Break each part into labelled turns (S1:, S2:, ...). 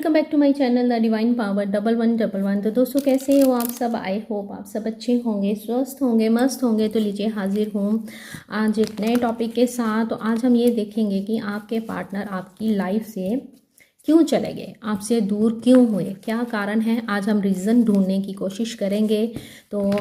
S1: Welcome back to my channel the divine power 1111। तो दोस्तों कैसे हो आप सब। आई होप आप सब अच्छे होंगे, स्वस्थ होंगे, मस्त होंगे। तो लीजिए हाजिर हूँ आज एक नए टॉपिक के साथ। तो आज हम ये देखेंगे कि आपके पार्टनर आपकी लाइफ से क्यों चले गए, आपसे दूर क्यों हुए, क्या कारण है। आज हम रीज़न ढूंढने की कोशिश करेंगे। तो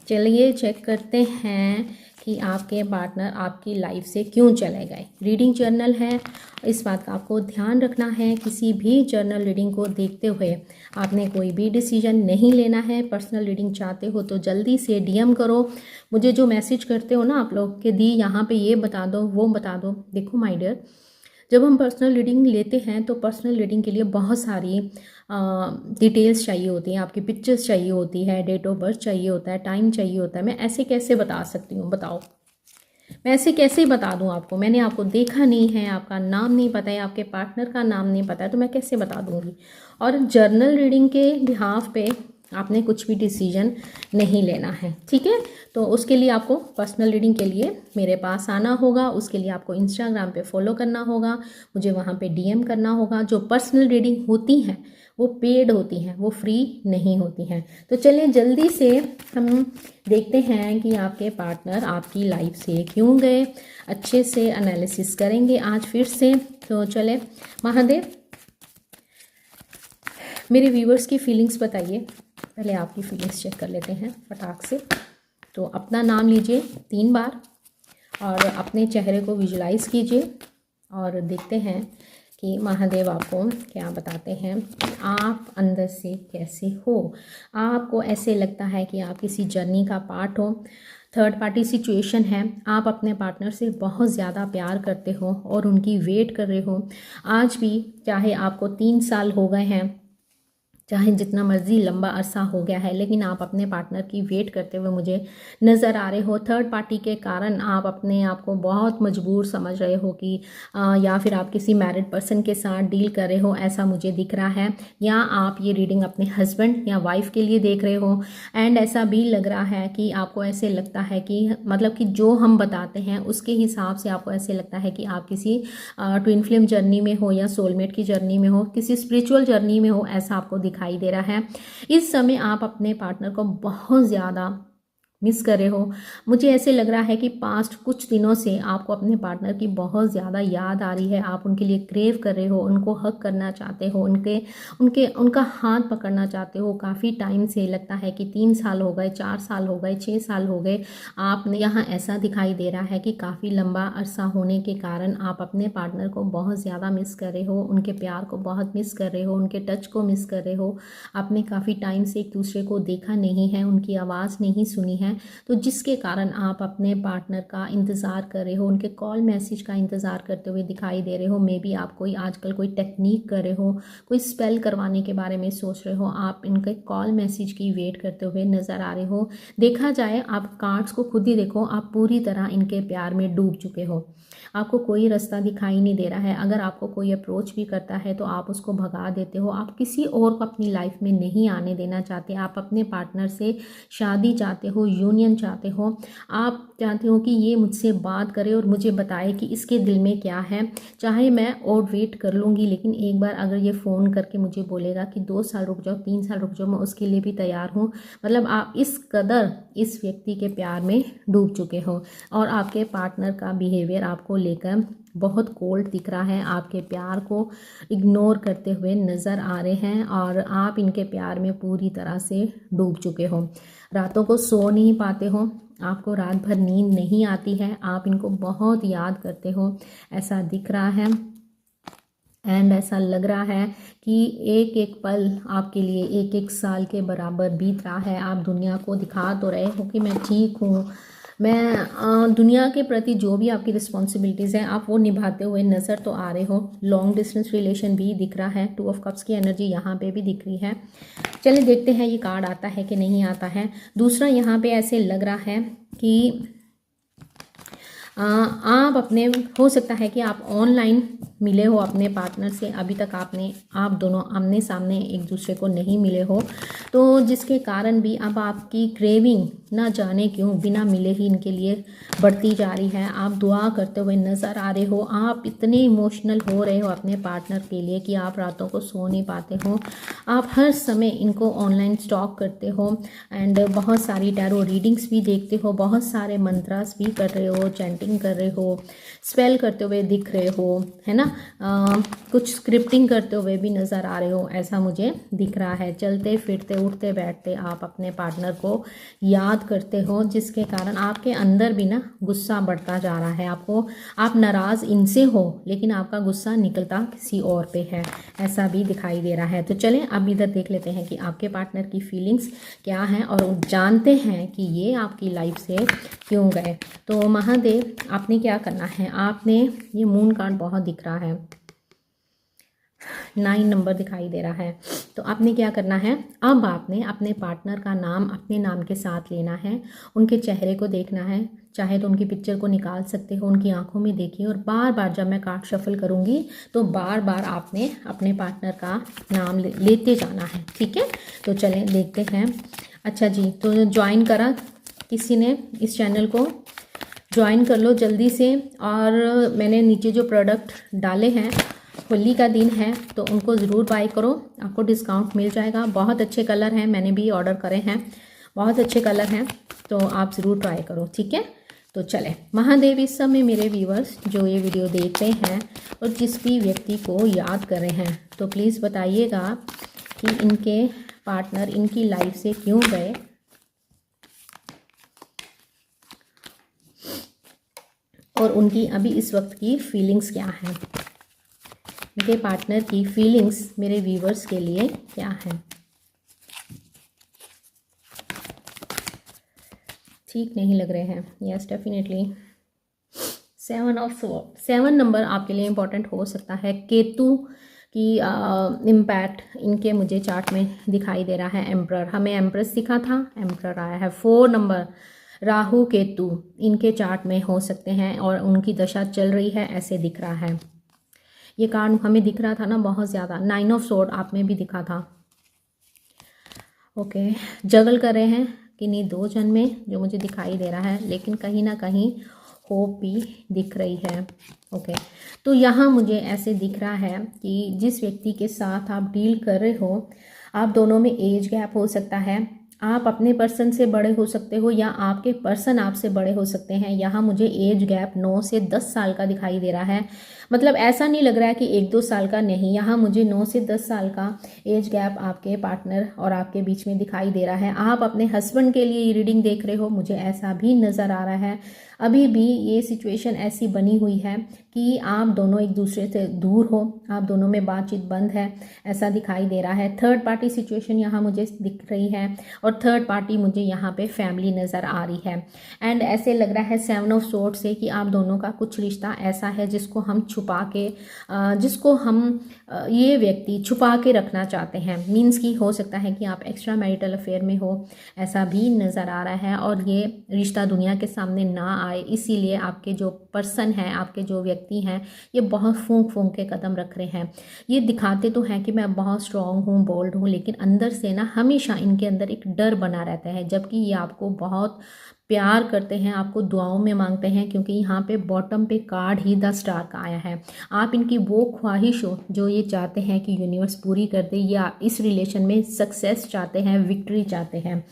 S1: चलिए चेक करते हैं कि आपके पार्टनर आपकी लाइफ से क्यों चले गए। रीडिंग जर्नल है, इस बात का आपको ध्यान रखना है। किसी भी जर्नल रीडिंग को देखते हुए आपने कोई भी डिसीजन नहीं लेना है। पर्सनल रीडिंग चाहते हो तो जल्दी से डीएम करो मुझे। जो मैसेज करते हो ना आप लोग कि दी यहाँ पे ये बता दो वो बता दो। देखो माय डियर, जब हम पर्सनल रीडिंग लेते हैं तो पर्सनल रीडिंग के लिए बहुत सारी डिटेल्स चाहिए होती हैं। आपकी पिक्चर्स चाहिए होती है, डेट ऑफ बर्थ चाहिए होता है, टाइम चाहिए होता है। मैं ऐसे कैसे बता सकती हूँ बताओ, मैं ऐसे कैसे बता दूँ आपको। मैंने आपको देखा नहीं है, आपका नाम नहीं पता है, आपके पार्टनर का नाम नहीं पता है, तो मैं कैसे बता दूँगी। और जर्नल रीडिंग के बिहाफ पे आपने कुछ भी डिसीजन नहीं लेना है, ठीक है। तो उसके लिए आपको पर्सनल रीडिंग के लिए मेरे पास आना होगा। उसके लिए आपको इंस्टाग्राम पे फॉलो करना होगा, मुझे वहाँ पे डीएम करना होगा। जो पर्सनल रीडिंग होती हैं वो पेड होती हैं, वो फ्री नहीं होती हैं। तो चलिए जल्दी से हम देखते हैं कि आपके पार्टनर आपकी लाइफ से क्यों गए। अच्छे से एनालिसिस करेंगे आज फिर से। तो चले महादेव, मेरे व्यूवर्स की फीलिंग्स बताइए। पहले आपकी फीलिंग्स चेक कर लेते हैं फटाक से। तो अपना नाम लीजिए 3 बार और अपने चेहरे को विजुलाइज कीजिए और देखते हैं कि महादेव आपको क्या बताते हैं। आप अंदर से कैसे हो। आपको ऐसे लगता है कि आप किसी जर्नी का पार्ट हो, थर्ड पार्टी सिचुएशन है। आप अपने पार्टनर से बहुत ज़्यादा प्यार करते हो और उनकी वेट कर रहे हो आज भी। चाहे आपको 3 साल हो गए हैं, चाहे जितना मर्जी लंबा अरसा हो गया है, लेकिन आप अपने पार्टनर की वेट करते हुए मुझे नज़र आ रहे हो। थर्ड पार्टी के कारण आप अपने आप को बहुत मजबूर समझ रहे हो कि या फिर आप किसी मैरिड पर्सन के साथ डील कर रहे हो, ऐसा मुझे दिख रहा है। या आप ये रीडिंग अपने हस्बैंड या वाइफ के लिए देख रहे हो। एंड ऐसा भी लग रहा है कि आपको ऐसे लगता है कि मतलब कि जो हम बताते हैं उसके हिसाब से आपको ऐसे लगता है कि आप किसी ट्विन फ्लेम जर्नी में हो या सोलमेट की जर्नी में हो, किसी स्पिरिचुअल जर्नी में हो, ऐसा आपको दिखाई दे रहा है। इस समय आप अपने पार्टनर को बहुत ज़्यादा मिस कर रहे हो। मुझे ऐसे लग रहा है कि पास्ट कुछ दिनों से आपको अपने पार्टनर की बहुत ज़्यादा याद आ रही है। आप उनके लिए क्रेव कर रहे हो, उनको हक करना चाहते हो, उनका हाथ पकड़ना चाहते हो। काफ़ी टाइम से लगता है कि 3 साल हो गए, 4 साल हो गए, 6 साल हो गए। आपने यहाँ ऐसा दिखाई दे रहा है कि काफ़ी लंबा अरसा होने के कारण आप अपने पार्टनर को बहुत ज़्यादा मिस कर रहे हो, उनके प्यार को बहुत मिस कर रहे हो, उनके टच को मिस कर रहे हो। आपने काफ़ी टाइम से एक दूसरे को देखा नहीं है, उनकी आवाज़ नहीं सुनी है। तो जिसके कारण आप अपने पार्टनर का इंतज़ार कर रहे हो, उनके कॉल मैसेज का इंतज़ार करते हुए दिखाई दे रहे हो। मे बी आप कोई आजकल कोई टेक्निक कर रहे हो, कोई स्पेल करवाने के बारे में सोच रहे हो। आप इनके कॉल मैसेज की वेट करते हुए नज़र आ रहे हो। देखा जाए आप कार्ड्स को खुद ही देखो, आप पूरी तरह इनके प्यार में डूब चुके हो। आपको कोई रास्ता दिखाई नहीं दे रहा है। अगर आपको कोई अप्रोच भी करता है तो आप उसको भगा देते हो। आप किसी और को अपनी लाइफ में नहीं आने देना चाहते। आप अपने पार्टनर से शादी चाहते हो, यूनियन चाहते हो। आप चाहते हो कि ये मुझसे बात करे और मुझे बताए कि इसके दिल में क्या है। चाहे मैं और वेट कर लूँगी, लेकिन एक बार अगर ये फ़ोन करके मुझे बोलेगा कि 2 साल रुक जाओ, 3 साल रुक जाओ, मैं उसके लिए भी तैयार हूँ। मतलब आप इस कदर इस व्यक्ति के प्यार में डूब चुके हो और आपके पार्टनर का बिहेवियर आपको लेकर बहुत कोल्ड दिख रहा है। आपके प्यार को इग्नोर करते हुए नज़र आ रहे हैं और आप इनके प्यार में पूरी तरह से डूब चुके हो। रातों को सो नहीं पाते हो, आपको रात भर नींद नहीं आती है, आप इनको बहुत याद करते हो, ऐसा दिख रहा है। एंड ऐसा लग रहा है कि एक एक पल आपके लिए एक एक साल के बराबर बीत रहा है। आप दुनिया को दिखा तो रहे हो कि मैं ठीक हूँ, मैं दुनिया के प्रति जो भी आपकी रिस्पॉन्सिबिलिटीज़ हैं आप वो निभाते हुए नज़र तो आ रहे हो। लॉन्ग डिस्टेंस रिलेशन भी दिख रहा है। 2 ऑफ कप्स की एनर्जी यहाँ पे भी दिख रही है। चलिए देखते हैं ये कार्ड आता है कि नहीं आता है। दूसरा यहाँ पे ऐसे लग रहा है कि आप अपने, हो सकता है कि आप ऑनलाइन मिले हो अपने पार्टनर से, अभी तक आप दोनों आमने सामने एक दूसरे को नहीं मिले हो, तो जिसके कारण भी अब आपकी क्रेविंग ना जाने क्यों बिना मिले ही इनके लिए बढ़ती जा रही है। आप दुआ करते हुए नज़र आ रहे हो, आप इतने इमोशनल हो रहे हो अपने पार्टनर के लिए कि आप रातों को सो नहीं पाते हो। आप हर समय इनको ऑनलाइन स्टॉक करते हो एंड बहुत सारी टैरो रीडिंग्स भी देखते हो, बहुत सारे मंत्रास भी कर रहे हो, चैंटिंग कर रहे हो, स्पेल करते हुए दिख रहे हो, है ना। कुछ स्क्रिप्टिंग करते हुए भी नज़र आ रहे हो, ऐसा मुझे दिख रहा है। चलते फिरते उठते बैठते आप अपने पार्टनर को याद करते हो, जिसके कारण आपके अंदर भी ना गुस्सा बढ़ता जा रहा है। आप नाराज़ इनसे हो लेकिन आपका गुस्सा निकलता किसी और पे है, ऐसा भी दिखाई दे रहा है। तो चलें अब इधर देख लेते हैं कि आपके पार्टनर की फीलिंग्स क्या हैं और जानते हैं कि ये आपकी लाइफ से क्यों गए। तो महादेव, आपने क्या करना है, आपने ये मून कार्ड बहुत दिख रहा है, 9 नंबर दिखाई दे रहा है। तो आपने क्या करना है, अब आपने अपने पार्टनर का नाम अपने नाम के साथ लेना है, उनके चेहरे को देखना है, चाहे तो उनकी पिक्चर को निकाल सकते हो, उनकी आंखों में देखिए और बार बार जब मैं कार्ड शफल करूँगी तो बार बार आपने अपने पार्टनर का नाम लेते जाना है, ठीक है। तो चलें देखते हैं। अच्छा जी, तो ज्वाइन करा किसी ने इस चैनल को, ज्वाइन कर लो जल्दी से। और मैंने नीचे जो प्रोडक्ट डाले हैं, होली का दिन है तो उनको ज़रूर बाय करो, आपको डिस्काउंट मिल जाएगा। बहुत अच्छे कलर हैं, मैंने भी ऑर्डर करे हैं, बहुत अच्छे कलर हैं, तो आप ज़रूर ट्राई करो, ठीक है। तो चलें महादेव, इस समय मेरे व्यूवर्स जो ये वीडियो देखते हैं और जिस भी व्यक्ति को याद कर रहे हैं, तो प्लीज़ बताइएगा कि इनके पार्टनर इनकी लाइफ से क्यों गए, और उनकी अभी इस वक्त की फीलिंग्स क्या हैं। उनके पार्टनर की फीलिंग्स मेरे व्यूवर्स के लिए क्या हैं। ठीक नहीं लग रहे हैं, yes definitely. 7 of sword, 7 number आपके लिए इम्पोर्टेंट हो सकता है। केतु की इम्पैक्ट इनके मुझे चार्ट में दिखाई दे रहा है। एम्परर, हमें एम्प्रेस दिखा था, एम्परर आया है। 4 नंबर राहु केतु इनके चार्ट में हो सकते हैं और उनकी दशा चल रही है, ऐसे दिख रहा है। ये कार्ड हमें दिख रहा था ना बहुत ज़्यादा। 9 ऑफ स्वॉर्ड आप में भी दिखा था। ओके, जगल कर रहे हैं किन्हीं 2 जन में जो मुझे दिखाई दे रहा है, लेकिन कहीं ना कहीं होप भी दिख रही है। ओके, तो यहाँ मुझे ऐसे दिख रहा है कि जिस व्यक्ति के साथ आप डील कर रहे हो, आप दोनों में एज गैप हो सकता है। आप अपने पर्सन से बड़े हो सकते हो या आपके पर्सन आपसे बड़े हो सकते हैं। यहाँ मुझे एज गैप 9 से 10 साल का दिखाई दे रहा है। मतलब ऐसा नहीं लग रहा है कि 1-2 साल का, नहीं, यहाँ मुझे 9 से 10 साल का एज गैप आपके पार्टनर और आपके बीच में दिखाई दे रहा है। आप अपने हस्बैंड के लिए रीडिंग देख रहे हो, मुझे ऐसा भी नज़र आ रहा है। अभी भी ये सिचुएशन ऐसी बनी हुई है कि आप दोनों एक दूसरे से दूर हो, आप दोनों में बातचीत बंद है, ऐसा दिखाई दे रहा है। थर्ड पार्टी सिचुएशन यहाँ मुझे दिख रही है और थर्ड पार्टी मुझे यहाँ पे फैमिली नज़र आ रही है। एंड ऐसे लग रहा है 7 ऑफ स्वॉर्ड से कि आप दोनों का कुछ रिश्ता ऐसा है जिसको हम छुपा के, जिसको हम ये व्यक्ति छुपा के रखना चाहते हैं। मीन्स की हो सकता है कि आप एक्स्ट्रा मैरिटल अफेयर में हो, ऐसा भी नज़र आ रहा है और ये रिश्ता दुनिया के सामने ना आए, इसीलिए आपके जो पर्सन हैं, आपके जो व्यक्ति हैं, ये बहुत फूंक फूंक के कदम रख रहे हैं। ये दिखाते तो हैं कि मैं बहुत स्ट्रॉन्ग हूँ, बोल्ड हूँ, लेकिन अंदर से ना हमेशा इनके अंदर एक डर बना रहता है। जबकि ये आपको बहुत प्यार करते हैं, आपको दुआओं में मांगते हैं, क्योंकि यहाँ पे बॉटम पे कार्ड ही 10 स्टार का आया है। आप इनकी वो ख्वाहिश हो जो ये चाहते हैं कि यूनिवर्स पूरी कर दे, या इस रिलेशन में सक्सेस चाहते हैं, विक्ट्री चाहते हैं।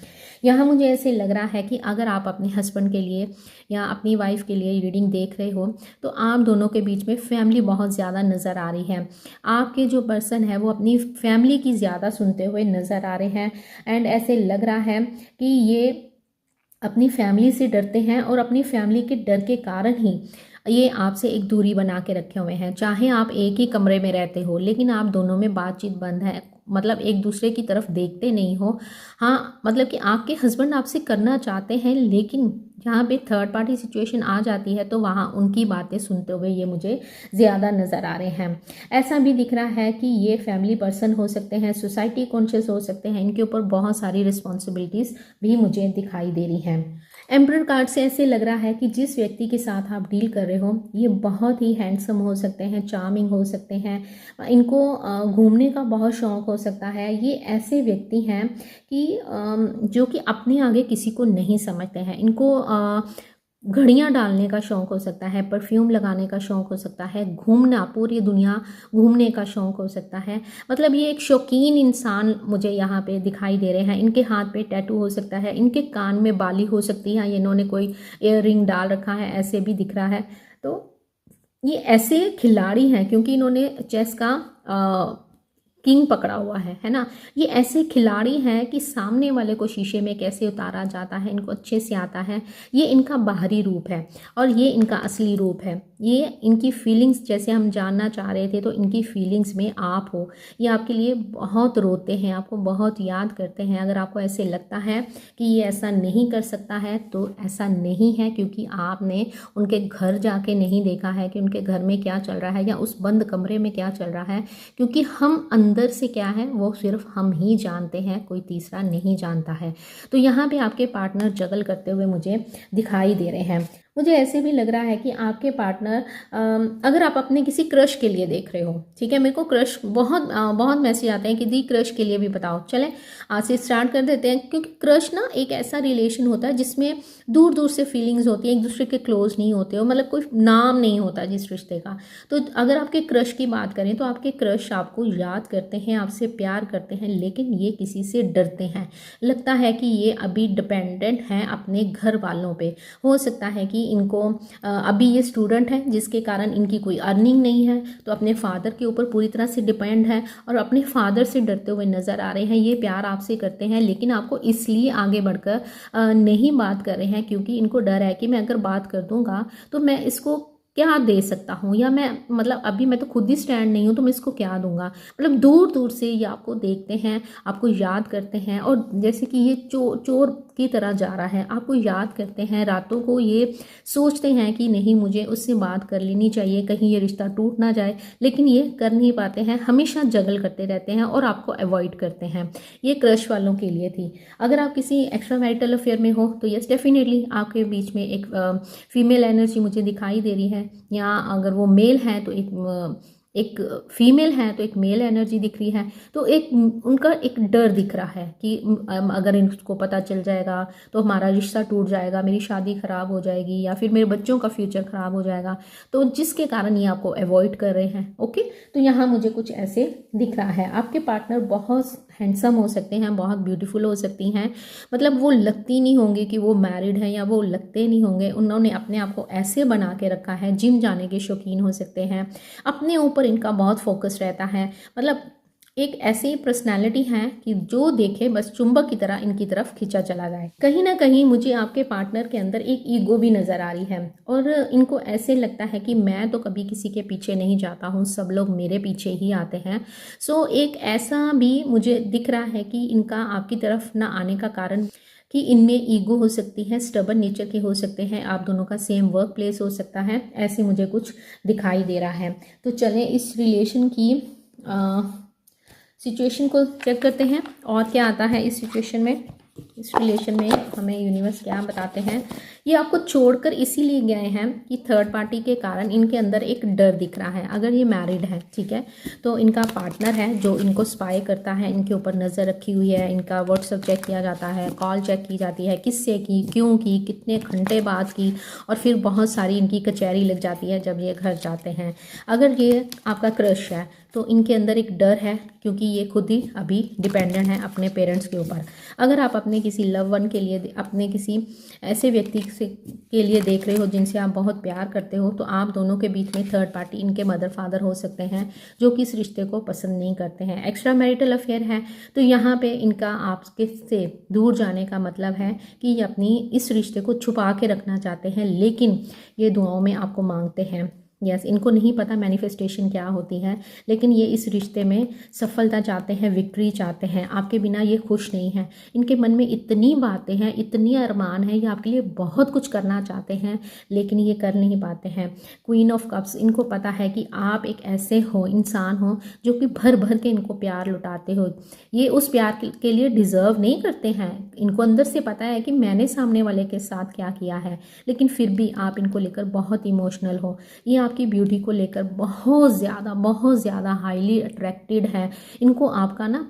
S1: यहाँ मुझे ऐसे लग रहा है कि अगर आप अपने हस्बैंड के लिए या अपनी वाइफ के लिए रीडिंग देख रहे हो, तो आप दोनों के बीच में फैमिली बहुत ज़्यादा नज़र आ रही है। आपके जो पर्सन है वो अपनी फैमिली की ज़्यादा सुनते हुए नज़र आ रहे हैं। एंड ऐसे लग रहा है कि ये अपनी फैमिली से डरते हैं और अपनी फैमिली के डर के कारण ही ये आपसे एक दूरी बना के रखे हुए हैं। चाहे आप एक ही कमरे में रहते हो, लेकिन आप दोनों में बातचीत बंद है, मतलब एक दूसरे की तरफ देखते नहीं हो। हाँ, मतलब कि आपके हस्बैंड आपसे करना चाहते हैं, लेकिन यहाँ पे थर्ड पार्टी सिचुएशन आ जाती है तो वहाँ उनकी बातें सुनते हुए ये मुझे ज़्यादा नज़र आ रहे हैं। ऐसा भी दिख रहा है कि ये फैमिली पर्सन हो सकते हैं, सोसाइटी कॉन्शियस हो सकते हैं, इनके ऊपर बहुत सारी रिस्पॉन्सिबिलिटीज़ भी मुझे दिखाई दे रही हैं। एम्परर कार्ड से ऐसे लग रहा है कि जिस व्यक्ति के साथ आप डील कर रहे हो ये बहुत ही हैंडसम हो सकते हैं, चार्मिंग हो सकते हैं, इनको घूमने का बहुत शौक हो सकता है। ये ऐसे व्यक्ति हैं कि जो कि अपने आगे किसी को नहीं समझते हैं। इनको घड़ियाँ डालने का शौक़ हो सकता है, परफ्यूम लगाने का शौक़ हो सकता है, घूमना, पूरी दुनिया घूमने का शौक़ हो सकता है। मतलब ये एक शौकीन इंसान मुझे यहाँ पे दिखाई दे रहे हैं। इनके हाथ पे टैटू हो सकता है, इनके कान में बाली हो सकती है, इन्होंने कोई ईयर रिंग डाल रखा है, ऐसे भी दिख रहा है। तो ये ऐसे खिलाड़ी हैं क्योंकि इन्होंने चेस का किंग पकड़ा हुआ है ना। ये ऐसे खिलाड़ी हैं कि सामने वाले को शीशे में कैसे उतारा जाता है इनको अच्छे से आता है। ये इनका बाहरी रूप है और ये इनका असली रूप है। ये इनकी फीलिंग्स, जैसे हम जानना चाह रहे थे, तो इनकी फीलिंग्स में आप हो। ये आपके लिए बहुत रोते हैं, आपको बहुत याद करते हैं। अगर आपको ऐसे लगता है कि ये ऐसा नहीं कर सकता है तो ऐसा नहीं है, क्योंकि आपने उनके घर जाके नहीं देखा है कि उनके घर में क्या चल रहा है या उस बंद कमरे में क्या चल रहा है। क्योंकि हम अंदर से क्या है वो सिर्फ हम ही जानते हैं, कोई तीसरा नहीं जानता है। तो यहाँ पे आपके पार्टनर जगल करते हुए मुझे दिखाई दे रहे हैं। मुझे ऐसे भी लग रहा है कि आपके पार्टनर, अगर आप अपने किसी क्रश के लिए देख रहे हो, ठीक है, मेरे को क्रश बहुत मैसेज आते हैं कि दी क्रश के लिए भी बताओ। चलें आज से स्टार्ट कर देते हैं, क्योंकि क्रश ना एक ऐसा रिलेशन होता है जिसमें दूर दूर से फीलिंग्स होती हैं, एक दूसरे के क्लोज नहीं होते हो, मतलब कोई नाम नहीं होता जिस रिश्ते का। तो अगर आपके क्रश की बात करें तो आपके क्रश आपको याद करते हैं, आपसे प्यार करते हैं, लेकिन ये किसी से डरते हैं। लगता है कि ये अभी डिपेंडेंट हैं अपने घर वालों पे। हो सकता है कि इनको अभी ये स्टूडेंट है जिसके कारण इनकी कोई अर्निंग नहीं है, तो अपने फादर के ऊपर पूरी तरह से डिपेंड है और अपने फादर से डरते हुए नज़र आ रहे हैं। ये प्यार आपसे करते हैं लेकिन आपको इसलिए आगे बढ़कर नहीं बात कर रहे हैं क्योंकि इनको डर है कि मैं अगर बात कर दूंगा तो मैं इसको क्या दे सकता हूँ, या मैं मतलब अभी मैं तो खुद ही स्टैंड नहीं हूँ तो मैं इसको क्या दूंगा। मतलब दूर दूर से ये आपको देखते हैं, आपको याद करते हैं, और जैसे कि ये चोर की तरह जा रहा है, आपको याद करते हैं। रातों को ये सोचते हैं कि नहीं मुझे उससे बात कर लेनी चाहिए, कहीं ये रिश्ता टूट ना जाए, लेकिन ये कर नहीं पाते हैं। हमेशा जगल करते रहते हैं और आपको अवॉइड करते हैं। ये क्रश वालों के लिए थी। अगर आप किसी एक्स्ट्रा मैरिटल अफेयर में हो तो यस डेफिनेटली आपके बीच में एक फीमेल एनर्जी मुझे दिखाई दे रही है, या अगर वो मेल है तो एक फीमेल है तो एक मेल एनर्जी दिख रही है। तो एक उनका एक डर दिख रहा है कि अगर इनको पता चल जाएगा तो हमारा रिश्ता टूट जाएगा, मेरी शादी ख़राब हो जाएगी, या फिर मेरे बच्चों का फ्यूचर ख़राब हो जाएगा, तो जिसके कारण ये आपको अवॉइड कर रहे हैं। ओके, तो यहाँ मुझे कुछ ऐसे दिख रहा है। आपके पार्टनर बहुत हैंडसम हो सकते हैं, बहुत ब्यूटीफुल हो सकती हैं, मतलब वो लगती नहीं होंगी कि वो मैरिड हैं, या वो लगते नहीं होंगे। उन्होंने अपने आप को ऐसे बना के रखा है, जिम जाने के शौकीन हो सकते हैं, अपने ऊपर इनका बहुत फोकस रहता है। मतलब एक ऐसी पर्सनैलिटी है कि जो देखे बस चुंबक की तरह इनकी तरफ खींचा चला जाए। कहीं ना कहीं मुझे आपके पार्टनर के अंदर एक ईगो भी नज़र आ रही है, और इनको ऐसे लगता है कि मैं तो कभी किसी के पीछे नहीं जाता हूँ, सब लोग मेरे पीछे ही आते हैं। सो एक ऐसा भी मुझे दिख रहा है कि इनका आपकी तरफ ना आने का कारण कि इनमें ईगो हो सकती है, स्टबर्न नेचर के हो सकते हैं, आप दोनों का सेम वर्क प्लेस हो सकता है, ऐसे मुझे कुछ दिखाई दे रहा है। तो चलें इस रिलेशन की सिचुएशन को चेक करते हैं और क्या आता है इस सिचुएशन में। इस रिलेशन में हमें यूनिवर्स क्या बताते हैं। ये आपको छोड़कर इसीलिए गए हैं कि थर्ड पार्टी के कारण इनके अंदर एक डर दिख रहा है। अगर ये मैरिड है, ठीक है, तो इनका पार्टनर है जो इनको स्पाई करता है, इनके ऊपर नज़र रखी हुई है, इनका व्हाट्सएप चेक किया जाता है, कॉल चेक की जाती है, किससे की, क्यों की, कितने घंटे बाद की, और फिर बहुत सारी इनकी कचहरी लग जाती है जब ये घर जाते हैं। अगर ये आपका क्रश है तो इनके अंदर एक डर है क्योंकि ये खुद ही अभी डिपेंडेंट है अपने पेरेंट्स के ऊपर। अगर आप अपने किसी लव वन के लिए, अपने किसी ऐसे व्यक्ति के लिए देख रहे हो जिनसे आप बहुत प्यार करते हो, तो आप दोनों के बीच में थर्ड पार्टी, इनके मदर फादर हो सकते हैं जो कि इस रिश्ते को पसंद नहीं करते हैं। एक्स्ट्रा मैरिटल अफेयर है तो यहाँ पे इनका आपके से दूर जाने का मतलब है कि ये अपनी इस रिश्ते को छुपा के रखना चाहते हैं, लेकिन ये दुआओं में आपको मांगते हैं। यस, इनको नहीं पता मैनिफेस्टेशन क्या होती है, लेकिन ये इस रिश्ते में सफलता चाहते हैं, विक्ट्री चाहते हैं। आपके बिना ये खुश नहीं हैं। इनके मन में इतनी बातें हैं, इतनी अरमान है, ये आपके लिए बहुत कुछ करना चाहते हैं, लेकिन ये कर नहीं पाते हैं। क्वीन ऑफ कप्स, इनको पता है कि आप एक ऐसे हो, इंसान हो, जो कि भर भर के इनको प्यार लुटाते हो। ये उस प्यार के लिए डिज़र्व नहीं करते हैं। इनको अंदर से पता है कि मैंने सामने वाले के साथ क्या किया है, लेकिन फिर भी आप इनको लेकर बहुत इमोशनल हो। ये आपकी ब्यूटी को लेकर बहुत ज़्यादा हाईली अट्रैक्टेड है। इनको आपका ना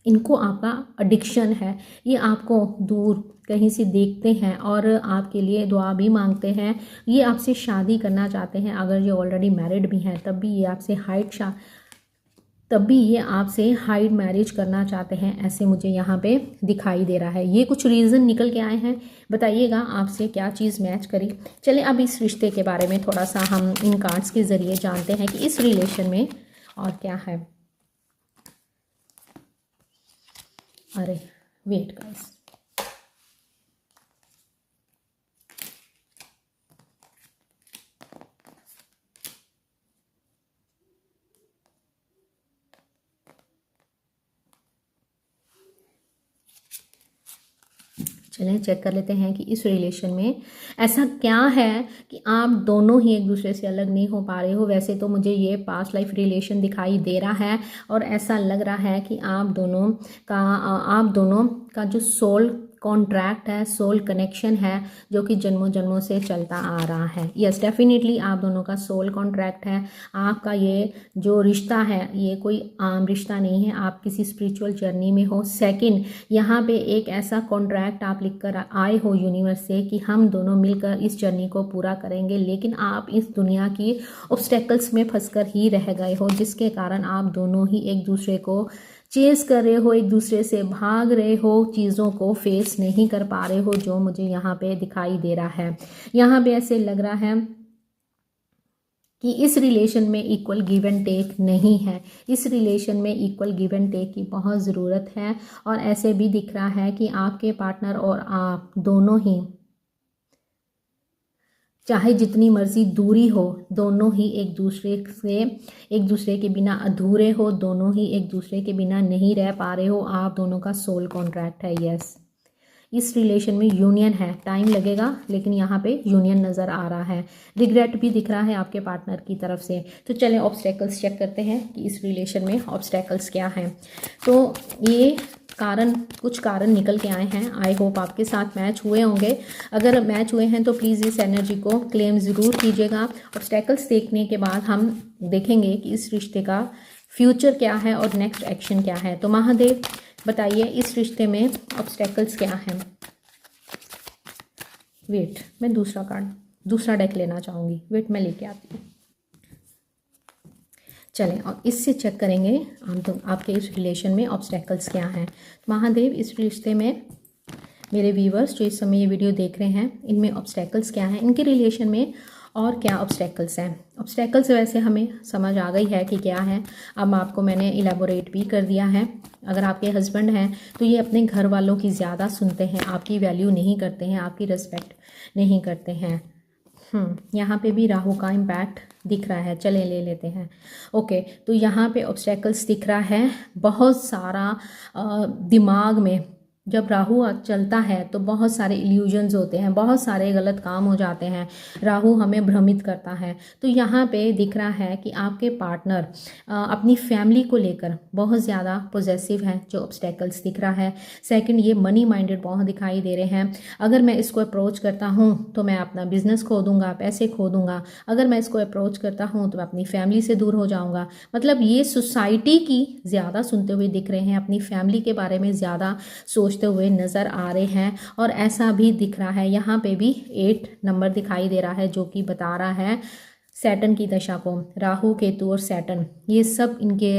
S1: इनको आपका एडिक्शन है। ये आपको दूर कहीं से देखते हैं और आपके लिए दुआ भी मांगते हैं। ये आपसे शादी करना चाहते हैं। अगर ये ऑलरेडी मैरिड भी हैं तब भी ये आपसे हाइड मैरिज करना चाहते हैं, ऐसे मुझे यहाँ पे दिखाई दे रहा है। ये कुछ रीज़न निकल के आए हैं। बताइएगा आपसे क्या चीज़ मैच करी। चलिए अब इस रिश्ते के बारे में थोड़ा सा हम इन कार्ड्स के ज़रिए जानते हैं कि इस रिलेशन में और क्या है। अरे वेट गाइस, चलें चेक कर लेते हैं कि इस रिलेशन में ऐसा क्या है कि आप दोनों ही एक दूसरे से अलग नहीं हो पा रहे हो। वैसे तो मुझे ये पास्ट लाइफ रिलेशन दिखाई दे रहा है और ऐसा लग रहा है कि आप दोनों का जो सोल कॉन्ट्रैक्ट है, सोल कनेक्शन है, जो कि जन्मों जन्मों से चलता आ रहा है। यस, डेफिनेटली आप दोनों का सोल कॉन्ट्रैक्ट है। आपका ये जो रिश्ता है ये कोई आम रिश्ता नहीं है, आप किसी स्पिरिचुअल जर्नी में हो। सेकंड, यहाँ पे एक ऐसा कॉन्ट्रैक्ट आप लिख कर आए हो यूनिवर्स से कि हम दोनों मिलकर इस जर्नी को पूरा करेंगे, लेकिन आप इस दुनिया की ऑब्स्टेकल्स में फंसकर ही रह गए हो, जिसके कारण आप दोनों ही एक दूसरे को चेस कर रहे हो, एक दूसरे से भाग रहे हो, चीज़ों को फेस नहीं कर पा रहे हो, जो मुझे यहाँ पे दिखाई दे रहा है। यहाँ पे ऐसे लग रहा है कि इस रिलेशन में इक्वल गिव एंड टेक नहीं है। इस रिलेशन में इक्वल गिव एंड टेक की बहुत ज़रूरत है। और ऐसे भी दिख रहा है कि आपके पार्टनर और आप दोनों ही, चाहे जितनी मर्जी दूरी हो, दोनों ही एक दूसरे के बिना अधूरे हो, दोनों ही एक दूसरे के बिना नहीं रह पा रहे हो। आप दोनों का सोल कॉन्ट्रैक्ट है। यस, इस रिलेशन में यूनियन है। टाइम लगेगा लेकिन यहाँ पे यूनियन नज़र आ रहा है। रिग्रेट भी दिख रहा है आपके पार्टनर की तरफ से। तो चलें ऑब्स्टेकल्स चेक करते हैं कि इस रिलेशन में ऑब्स्टेकल्स क्या हैं। तो ये कुछ कारण निकल के आए हैं। आई होप आपके साथ मैच हुए होंगे। अगर मैच हुए हैं तो प्लीज़ इस एनर्जी को क्लेम ज़रूर कीजिएगा। ऑब्स्टेकल्स देखने के बाद हम देखेंगे कि इस रिश्ते का फ्यूचर क्या है और नेक्स्ट एक्शन क्या है। तो महादेव बताइए इस रिश्ते में ऑब्स्टेकल्स क्या हैं। वेट, मैं दूसरा डेक लेना चाहूँगी। वेट, मैं लेके आती हूँ। चलें और इससे चेक करेंगे आपके इस रिलेशन में ऑब्स्टेकल्स क्या हैं। महादेव इस रिश्ते में मेरे व्यूवर्स जो इस समय ये वीडियो देख रहे हैं, इनमें ऑब्स्टेकल्स क्या हैं, इनके रिलेशन में और क्या ऑब्स्टेकल्स हैं। ऑब्स्टेकल्स वैसे हमें समझ आ गई है कि क्या है। अब आपको मैंने इलेबोरेट भी कर दिया है। अगर आपके हस्बैंड हैं तो ये अपने घर वालों की ज़्यादा सुनते हैं, आपकी वैल्यू नहीं करते हैं, आपकी रिस्पेक्ट नहीं करते हैं। यहाँ पे भी राहु का इम्पैक्ट दिख रहा है। चले ले लेते हैं। ओके, तो यहाँ पे ऑब्स्टेकल्स दिख रहा है बहुत सारा। दिमाग में जब राहु चलता है तो बहुत सारे इल्यूजन्स होते हैं, बहुत सारे गलत काम हो जाते हैं। राहु हमें भ्रमित करता है। तो यहाँ पे दिख रहा है कि आपके पार्टनर अपनी फैमिली को लेकर बहुत ज़्यादा पॉजेसिव हैं, जो ऑब्स्टेकल्स दिख रहा है। सेकंड, ये मनी माइंडेड बहुत दिखाई दे रहे हैं। अगर मैं इसको अप्रोच करता हूँ तो मैं अपना बिजनेस खो दूंगा, पैसे खो दूंगा। अगर मैं इसको अप्रोच करता हूँ तो मैं अपनी फैमिली से दूर हो जाऊँगा। मतलब ये सोसाइटी की ज़्यादा सुनते हुए दिख रहे हैं, अपनी फैमिली के बारे में ज़्यादा सोचते हुए नज़र आ रहे हैं। और ऐसा भी दिख रहा है, यहाँ पे भी 8 नंबर दिखाई दे रहा है, जो कि बता रहा है सैटर्न की दशा को, राहु केतु और सैटर्न, ये सब इनके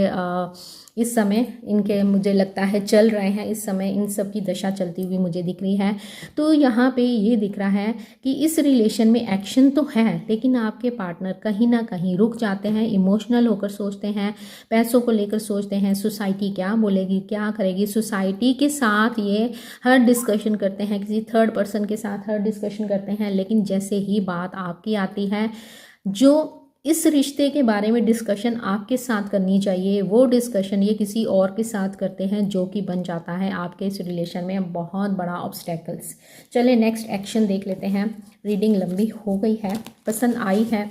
S1: इस समय इनके मुझे लगता है चल रहे हैं, इस समय इन सब की दशा चलती हुई मुझे दिख रही है। तो यहाँ पे ये दिख रहा है कि इस रिलेशन में एक्शन तो है, लेकिन आपके पार्टनर कहीं ना कहीं रुक जाते हैं, इमोशनल होकर सोचते हैं, पैसों को लेकर सोचते हैं, सोसाइटी क्या बोलेगी, क्या करेगी, सोसाइटी के साथ ये हर डिस्कशन करते हैं, किसी थर्ड पर्सन के साथ हर डिस्कशन करते हैं। लेकिन जैसे ही बात आपकी आती है, जो इस रिश्ते के बारे में डिस्कशन आपके साथ करनी चाहिए, वो डिस्कशन ये किसी और के साथ करते हैं, जो कि बन जाता है आपके इस रिलेशन में बहुत बड़ा ऑब्स्टेकल्स। चलिए नेक्स्ट एक्शन देख लेते हैं। रीडिंग लंबी हो गई है, पसंद आई है,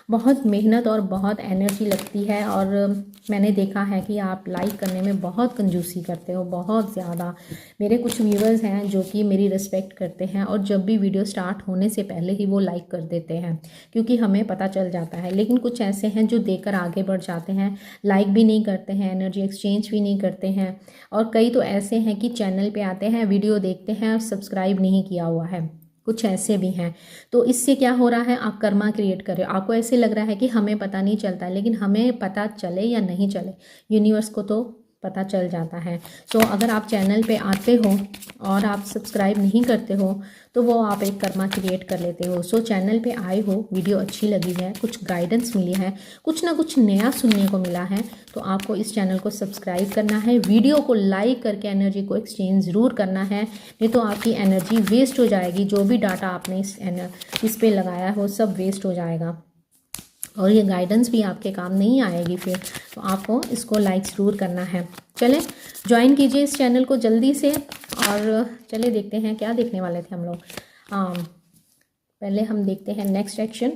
S1: बहुत मेहनत और बहुत एनर्जी लगती है, और मैंने देखा है कि आप लाइक करने में बहुत कंजूसी करते हो, बहुत ज़्यादा। मेरे कुछ व्यूअर्स हैं जो कि मेरी रिस्पेक्ट करते हैं, और जब भी वीडियो स्टार्ट होने से पहले ही वो लाइक कर देते हैं, क्योंकि हमें पता चल जाता है। लेकिन कुछ ऐसे हैं जो देकर आगे बढ़ जाते हैं, लाइक भी नहीं करते हैं, एनर्जी एक्सचेंज भी नहीं करते हैं, और कई तो ऐसे हैं कि चैनल पर आते हैं, वीडियो देखते हैं और सब्सक्राइब नहीं किया हुआ है, कुछ ऐसे भी हैं। तो इससे क्या हो रहा है, आप कर्मा क्रिएट कर रहे हो। आपको ऐसे लग रहा है कि हमें पता नहीं चलता, लेकिन हमें पता चले या नहीं चले, यूनिवर्स को तो पता चल जाता है। सो अगर आप चैनल पे आते हो और आप सब्सक्राइब नहीं करते हो, तो वो आप एक कर्मा क्रिएट कर लेते हो। सो चैनल पे आए हो, वीडियो अच्छी लगी है, कुछ गाइडेंस मिली है, कुछ ना कुछ नया सुनने को मिला है, तो आपको इस चैनल को सब्सक्राइब करना है, वीडियो को लाइक करके एनर्जी को एक्सचेंज ज़रूर करना है, नहीं तो आपकी एनर्जी वेस्ट हो जाएगी। जो भी डाटा आपने इस पे लगाया हो सब वेस्ट हो जाएगा, और ये गाइडेंस भी आपके काम नहीं आएगी फिर। तो आपको इसको लाइक ज़रूर करना है। चलें ज्वाइन कीजिए इस चैनल को जल्दी से, और चले देखते हैं क्या देखने वाले थे हम लोग। पहले हम देखते हैं next action.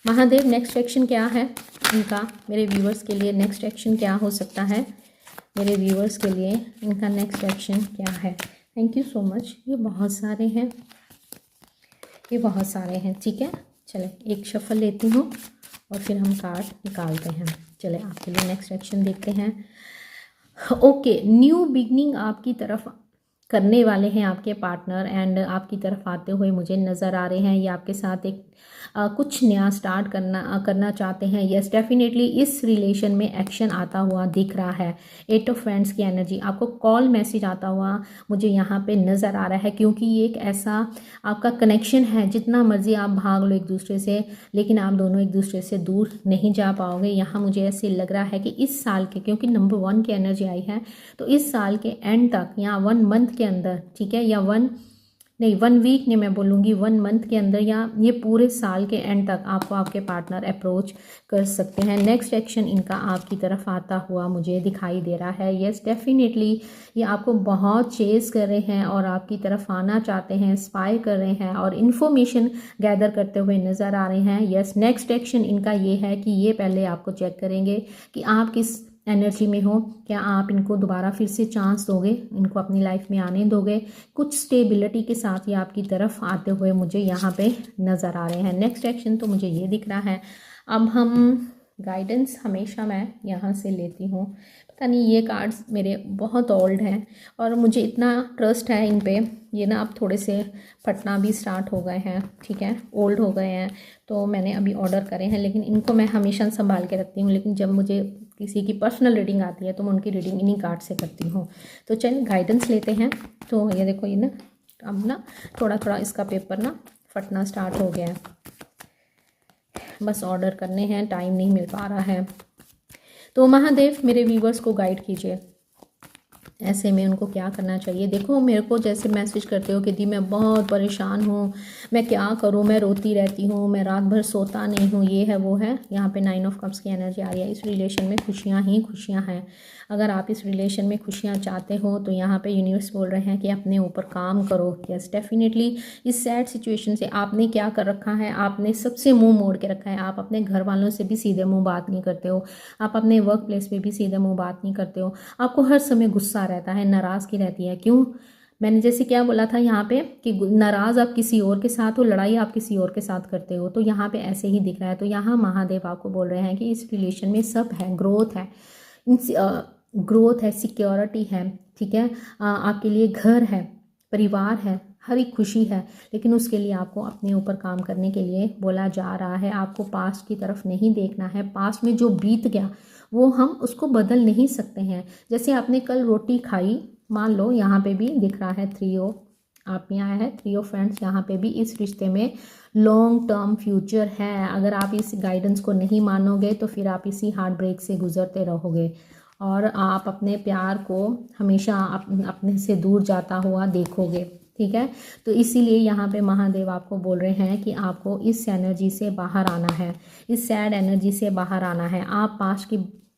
S1: Mahadev next action क्या है इनका, मेरे व्यूवर्स के लिए नेक्स्ट एक्शन क्या हो सकता है, मेरे व्यूवर्स के लिए इनका नेक्स्ट एक्शन क्या है। Thank you so much. ये बहुत सारे हैं, ये बहुत सारे हैं, ठीक है। चले एक शफल लेती हूँ और फिर हम कार्ड निकालते हैं। चले आपके लिए नेक्स्ट एक्शन देखते हैं। ओके, न्यू बिगनिंग आपकी तरफ करने वाले हैं आपके पार्टनर, एंड आपकी तरफ आते हुए मुझे नज़र आ रहे हैं। ये आपके साथ एक कुछ नया स्टार्ट करना चाहते हैं। यस डेफिनेटली इस रिलेशन में एक्शन आता हुआ दिख रहा है। 8 ऑफ फ्रेंड्स की एनर्जी, आपको कॉल मैसेज आता हुआ मुझे यहाँ पे नज़र आ रहा है, क्योंकि ये एक ऐसा आपका कनेक्शन है, जितना मर्जी आप भाग लो एक दूसरे से, लेकिन आप दोनों एक दूसरे से दूर नहीं जा पाओगे। यहाँ मुझे ऐसे लग रहा है कि इस साल के, क्योंकि नंबर 1 की एनर्जी आई है, तो इस साल के एंड तक या 1 मंथ के अंदर, ठीक है, या 1 वीक नहीं, मैं बोलूँगी 1 मंथ के अंदर, या ये पूरे साल के एंड तक आपको आपके पार्टनर अप्रोच कर सकते हैं। नेक्स्ट एक्शन इनका आपकी तरफ आता हुआ मुझे दिखाई दे रहा है। यस डेफिनेटली ये आपको बहुत चेस कर रहे हैं और आपकी तरफ आना चाहते हैं, स्पाई कर रहे हैं और इन्फॉर्मेशन गैदर करते हुए नज़र आ रहे हैं। यस नेक्स्ट एक्शन इनका ये है कि ये पहले आपको चेक करेंगे कि आप किस एनर्जी में हो, क्या आप इनको दोबारा फिर से चांस दोगे, इनको अपनी लाइफ में आने दोगे। कुछ स्टेबिलिटी के साथ ये आपकी तरफ आते हुए मुझे यहाँ पे नज़र आ रहे हैं। नेक्स्ट एक्शन तो मुझे ये दिख रहा है। अब हम गाइडेंस हमेशा मैं यहाँ से लेती हूँ, पता नहीं ये कार्ड्स मेरे बहुत ओल्ड हैं और मुझे इतना ट्रस्ट है इन पे, ये ना अब थोड़े से फटना भी स्टार्ट हो गए हैं, ठीक है, ओल्ड हो गए हैं, तो मैंने अभी ऑर्डर करे हैं, लेकिन इनको मैं हमेशा संभाल के रखती हूँ। लेकिन जब मुझे किसी की पर्सनल रीडिंग आती है तो मैं उनकी रीडिंग इन्हीं कार्ड से करती हूँ। तो चलिए गाइडेंस लेते हैं। तो ये देखो, ये ना अब ना थोड़ा थोड़ा इसका पेपर ना फटना स्टार्ट हो गया है, बस ऑर्डर करने हैं, टाइम नहीं मिल पा रहा है। तो महादेव मेरे व्यूवर्स को गाइड कीजिए, ऐसे में उनको क्या करना चाहिए। देखो मेरे को जैसे मैसेज करते हो कि दी मैं बहुत परेशान हूँ, मैं क्या करूँ, मैं रोती रहती हूँ, मैं रात भर सोता नहीं हूँ, ये है वो है। यहाँ पे 9 ऑफ कप्स की एनर्जी आ रही है। इस रिलेशन में खुशियाँ ही खुशियाँ हैं। अगर आप इस रिलेशन में खुशियाँ चाहते हो तो यहाँ पे यूनिवर्स बोल रहे हैं कि अपने ऊपर काम करो। यस डेफिनेटली इस सैड सिचुएशन से आपने क्या कर रखा है, आपने सबसे मुंह मोड़ के रखा है। आप अपने घर वालों से भी सीधे मुंह बात नहीं करते हो, आप अपने वर्क प्लेस पे भी सीधे मुंह बात नहीं करते हो, आपको हर समय गुस्सा रहता है, नाराज़गी रहती है। क्यों? मैंने जैसे क्या बोला था यहाँ पे कि नाराज़ आप किसी और के साथ हो, लड़ाई आप किसी और के साथ करते हो, तो यहाँ पे ऐसे ही दिख रहा है। तो यहाँ महादेव आपको बोल रहे हैं कि इस रिलेशन में सब है, ग्रोथ है, ग्रोथ है, सिक्योरिटी है, ठीक है, आपके लिए घर है, परिवार है, हर एक खुशी है, लेकिन उसके लिए आपको अपने ऊपर काम करने के लिए बोला जा रहा है। आपको पास्ट की तरफ नहीं देखना है। पास्ट में जो बीत गया वो हम उसको बदल नहीं सकते हैं। जैसे आपने कल रोटी खाई, मान लो यहाँ पे भी दिख रहा है 3O, आप में आया है 3O फ्रेंड्स, यहाँ पे भी इस रिश्ते में लॉन्ग टर्म फ्यूचर है। अगर आप इस गाइडेंस को नहीं मानोगे तो फिर आप इसी हार्ट ब्रेक से गुजरते रहोगे और आप अपने प्यार को हमेशा अपने से दूर जाता हुआ देखोगे। ठीक है, तो इसीलिए यहाँ पे महादेव आपको बोल रहे हैं कि आपको इस एनर्जी से बाहर आना है, इस सैड एनर्जी से बाहर आना है। आप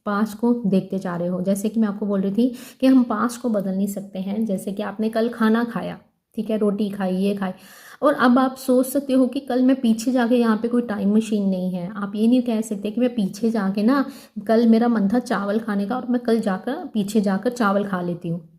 S1: पास्ट को देखते जा रहे हो। जैसे कि मैं आपको बोल रही थी कि हम पास्ट को बदल नहीं सकते हैं। जैसे कि आपने कल खाना खाया, ठीक है, रोटी खाई, ये खाई, और अब आप सोच सकते हो कि कल मैं पीछे जाके, यहाँ पे कोई टाइम मशीन नहीं है, आप ये नहीं कह सकते कि मैं पीछे जाके ना, कल मेरा मन था चावल खाने का और मैं कल जाकर पीछे जाकर चावल खा लेती हूँ।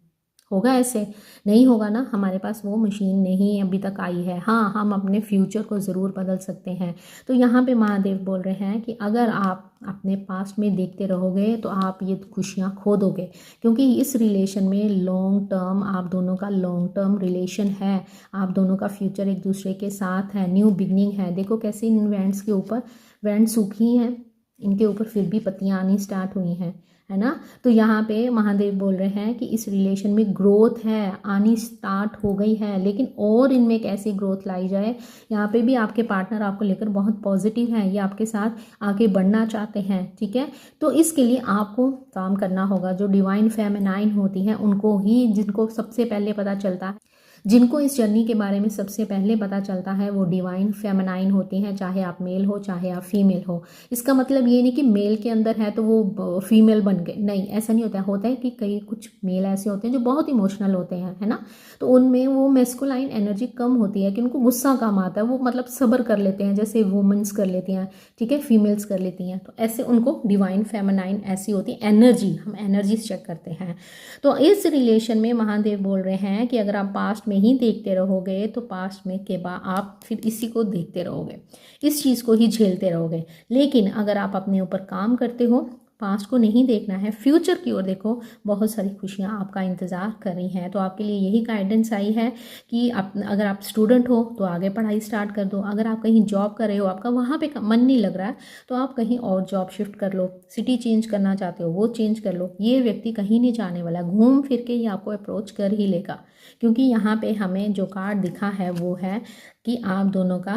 S1: होगा ऐसे? नहीं होगा ना, हमारे पास वो मशीन नहीं अभी तक आई है। हाँ, हम अपने फ्यूचर को ज़रूर बदल सकते हैं। तो यहाँ पे महादेव बोल रहे हैं कि अगर आप अपने पास्ट में देखते रहोगे तो आप ये खुशियाँ खो दोगे, क्योंकि इस रिलेशन में लॉन्ग टर्म, आप दोनों का लॉन्ग टर्म रिलेशन है। आप दोनों का फ्यूचर एक दूसरे के साथ है, न्यू बिगनिंग है। देखो कैसे इन वेंट्स के ऊपर, वेंट सूखी हैं, इनके ऊपर फिर भी पत्तियाँ आनी स्टार्ट हुई हैं, है ना। तो यहाँ पे महादेव बोल रहे हैं कि इस रिलेशन में ग्रोथ है, आनी स्टार्ट हो गई है, लेकिन और इनमें कैसी ग्रोथ लाई जाए। यहाँ पे भी आपके पार्टनर आपको लेकर बहुत पॉजिटिव है, ये आपके साथ आगे बढ़ना चाहते हैं। ठीक है, तो इसके लिए आपको काम करना होगा। जो डिवाइन फेमिनाइन होती हैं उनको ही, जिनको सबसे पहले पता चलता है, जिनको इस जर्नी के बारे में सबसे पहले पता चलता है, वो डिवाइन फेमिनाइन होती हैं, चाहे आप मेल हो चाहे आप फीमेल हो। इसका मतलब ये नहीं कि मेल के अंदर है तो वो फीमेल बन गए, नहीं, ऐसा नहीं होता है। होता है कि कई कुछ मेल ऐसे होते हैं जो बहुत इमोशनल होते हैं, है ना, तो उनमें वो मेस्कुलाइन एनर्जी कम होती है कि उनको गुस्सा कम आता है, वो मतलब सब्र कर लेते हैं, जैसे वुमेंस कर लेती हैं, ठीक है, फीमेल्स कर लेती हैं। तो ऐसे उनको डिवाइन फेमिनाइन ऐसी होती है एनर्जी, हम एनर्जी चेक करते हैं। तो इस रिलेशन में महादेव बोल रहे हैं कि अगर आप पास्ट में ही देखते रहोगे तो पास्ट में के बाद आप फिर इसी को देखते रहोगे, इस चीज़ को ही झेलते रहोगे। लेकिन अगर आप अपने ऊपर काम करते हो, पास्ट को नहीं देखना है, फ्यूचर की ओर देखो, बहुत सारी खुशियाँ आपका इंतज़ार कर रही हैं। तो आपके लिए यही गाइडेंस आई है कि अगर आप स्टूडेंट हो तो आगे पढ़ाई स्टार्ट कर दो। अगर आप कहीं जॉब कर रहे हो, आपका वहाँ पे मन नहीं लग रहा है, तो आप कहीं और जॉब शिफ्ट कर लो। सिटी चेंज करना चाहते हो, वो चेंज कर लो। ये व्यक्ति कहीं नहीं जाने वाला, घूम फिर के ही आपको अप्रोच कर ही लेगा, क्योंकि यहाँ पे हमें जो कार्ड दिखा है वो है कि आप दोनों का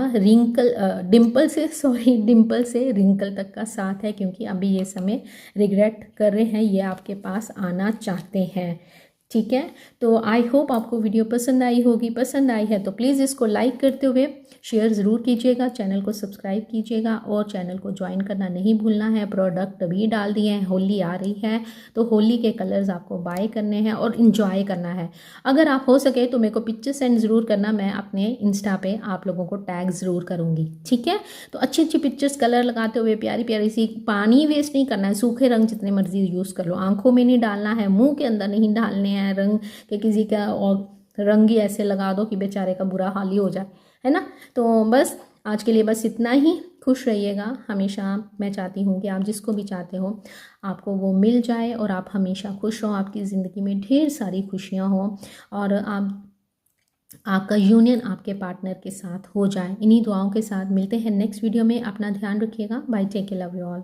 S1: डिम्पल से रिंकल तक का साथ है, क्योंकि अभी ये समय रिग्रेट कर रहे हैं, ये आपके पास आना चाहते हैं। ठीक है, तो आई होप आपको वीडियो पसंद आई होगी। पसंद आई है तो प्लीज़ इसको लाइक करते हुए शेयर ज़रूर कीजिएगा, चैनल को सब्सक्राइब कीजिएगा और चैनल को ज्वाइन करना नहीं भूलना है। प्रोडक्ट अभी डाल दिए हैं, होली आ रही है तो होली के कलर्स आपको बाय करने हैं और इन्जॉय करना है। अगर आप हो सके तो मेरे को पिक्चर सेंड ज़रूर करना, मैं अपने इंस्टा पे आप लोगों को टैग ज़रूर करूँगी। ठीक है, तो अच्छी अच्छी पिक्चर्स कलर लगाते हुए प्यारी प्यारी सी, पानी वेस्ट नहीं करना है, सूखे रंग जितने मर्जी यूज़ कर लो, आंखों में नहीं डालना है, मुंह के अंदर नहीं डालने हैं रंग के, किसी का और रंग ही ऐसे लगा दो कि बेचारे का बुरा हाल ही हो जाए, है ना। तो बस आज के लिए बस इतना ही। खुश रहिएगा हमेशा। मैं चाहती हूँ कि आप जिसको भी चाहते हो आपको वो मिल जाए और आप हमेशा खुश हो, आपकी ज़िंदगी में ढेर सारी खुशियाँ हो और आपका यूनियन आपके पार्टनर के साथ हो जाए। इन्हीं दुआओं के साथ मिलते हैं नेक्स्ट वीडियो में। अपना ध्यान रखिएगा। Bye, take care, love you all.